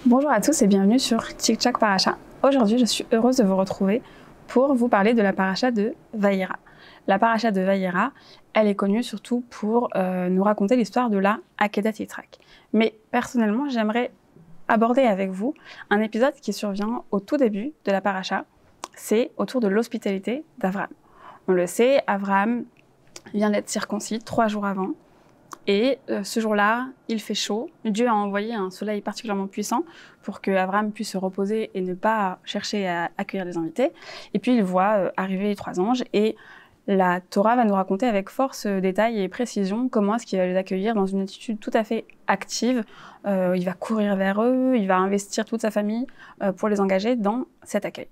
Bonjour à tous et bienvenue sur Tchik Tchak Paracha. Aujourd'hui, je suis heureuse de vous retrouver pour vous parler de la paracha de Vayera. La paracha de Vayera, elle est connue surtout pour nous raconter l'histoire de la Akedat Yitzhak. Mais personnellement, j'aimerais aborder avec vous un épisode qui survient au tout début de la paracha. C'est autour de l'hospitalité d'Avraham. On le sait, Avraham vient d'être circoncis 3 jours avant. Et ce jour-là, il fait chaud. Dieu a envoyé un soleil particulièrement puissant pour que Abraham puisse se reposer et ne pas chercher à accueillir les invités. Et puis il voit arriver les 3 anges et la Torah va nous raconter avec force, détail et précision comment est-ce qu'il va les accueillir dans une attitude tout à fait active. Il va courir vers eux, il va investir toute sa famille pour les engager dans cet accueil.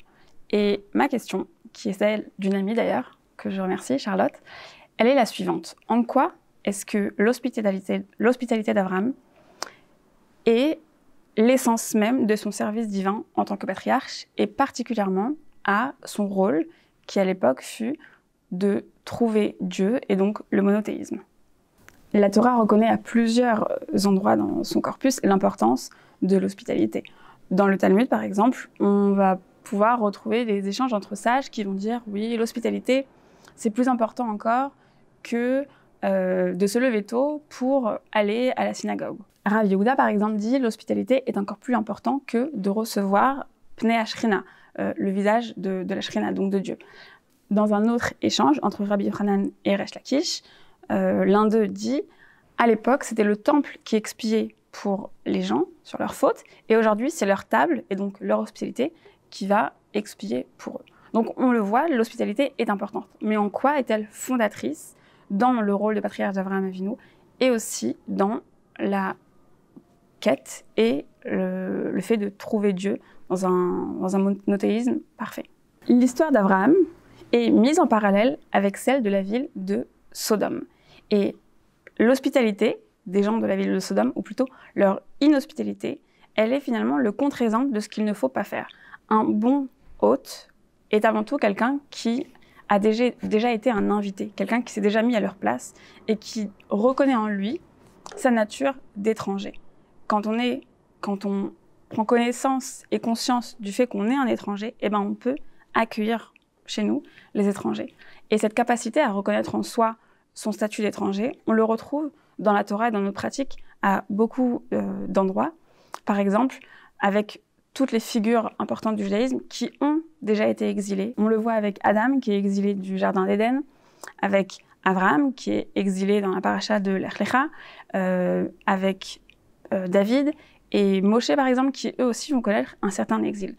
Et ma question, qui est celle d'une amie d'ailleurs, que je remercie, Charlotte, elle est la suivante. En quoi est-ce que l'hospitalité d'Abraham est l'essence même de son service divin en tant que patriarche et particulièrement à son rôle qui à l'époque fut de trouver Dieu et donc le monothéisme. La Torah reconnaît à plusieurs endroits dans son corpus l'importance de l'hospitalité. Dans le Talmud par exemple, on va pouvoir retrouver des échanges entre sages qui vont dire oui, l'hospitalité c'est plus important encore que de se lever tôt pour aller à la synagogue. Rav Yehuda, par exemple, dit l'hospitalité est encore plus important que de recevoir Pnei HaShrina, le visage de la Shrina, donc de Dieu. Dans un autre échange entre Rabbi Yochanan et Resh Lakish, l'un d'eux dit à l'époque, c'était le temple qui expiait pour les gens sur leurs fautes, et aujourd'hui, c'est leur table et donc leur hospitalité qui va expier pour eux. Donc on le voit, l'hospitalité est importante. Mais en quoi est-elle fondatrice dans le rôle de patriarche d'Avraham Avinu et aussi dans la quête et le fait de trouver Dieu dans un monothéisme parfait. L'histoire d'Avraham est mise en parallèle avec celle de la ville de Sodome. Et l'hospitalité des gens de la ville de Sodome, ou plutôt leur inhospitalité, elle est finalement le contre-exemple de ce qu'il ne faut pas faire. Un bon hôte est avant tout quelqu'un qui a déjà été un invité, quelqu'un qui s'est déjà mis à leur place et qui reconnaît en lui sa nature d'étranger. Quand on prend connaissance et conscience du fait qu'on est un étranger, eh ben on peut accueillir chez nous les étrangers. Et cette capacité à reconnaître en soi son statut d'étranger, on le retrouve dans la Torah et dans nos pratiques à beaucoup d'endroits. Par exemple, avec toutes les figures importantes du judaïsme qui ont déjà été exilées. On le voit avec Adam, qui est exilé du Jardin d'Éden, avec Abraham, qui est exilé dans la paracha de Lech Lecha, avec David et Moshe, par exemple, qui eux aussi vont connaître un certain exil.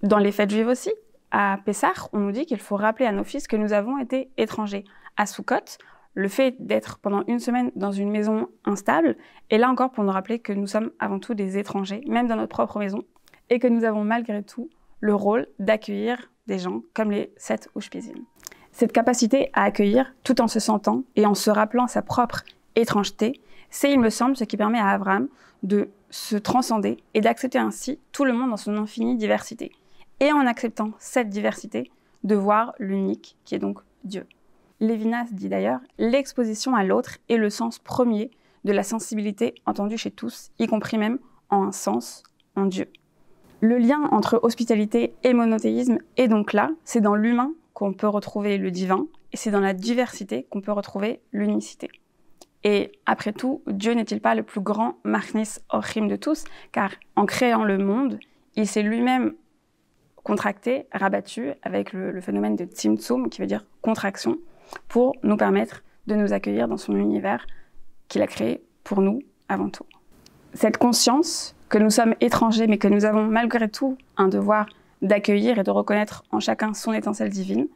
Dans les fêtes juives aussi, à Pessah, on nous dit qu'il faut rappeler à nos fils que nous avons été étrangers. À Sukkot, le fait d'être pendant une semaine dans une maison instable est là encore pour nous rappeler que nous sommes avant tout des étrangers, même dans notre propre maison, et que nous avons malgré tout le rôle d'accueillir des gens comme les 7 Ushpizim. Cette capacité à accueillir tout en se sentant et en se rappelant sa propre étrangeté, c'est, il me semble, ce qui permet à Abraham de se transcender et d'accepter ainsi tout le monde dans son infinie diversité. Et en acceptant cette diversité, de voir l'unique qui est donc Dieu. Lévinas dit d'ailleurs « L'exposition à l'autre est le sens premier de la sensibilité entendue chez tous, y compris même en un sens en Dieu ». Le lien entre hospitalité et monothéisme est donc là, c'est dans l'humain qu'on peut retrouver le divin, et c'est dans la diversité qu'on peut retrouver l'unicité. Et après tout, Dieu n'est-il pas le plus grand Machnis Orchim de tous, car en créant le monde, il s'est lui-même contracté, rabattu, avec le phénomène de Tzimtzum, qui veut dire contraction, pour nous permettre de nous accueillir dans son univers qu'il a créé pour nous avant tout. Cette conscience que nous sommes étrangers, mais que nous avons malgré tout un devoir d'accueillir et de reconnaître en chacun son étincelle divine,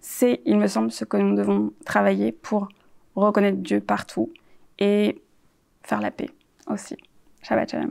c'est, il me semble, ce que nous devons travailler pour reconnaître Dieu partout et faire la paix aussi. Shabbat Shalom.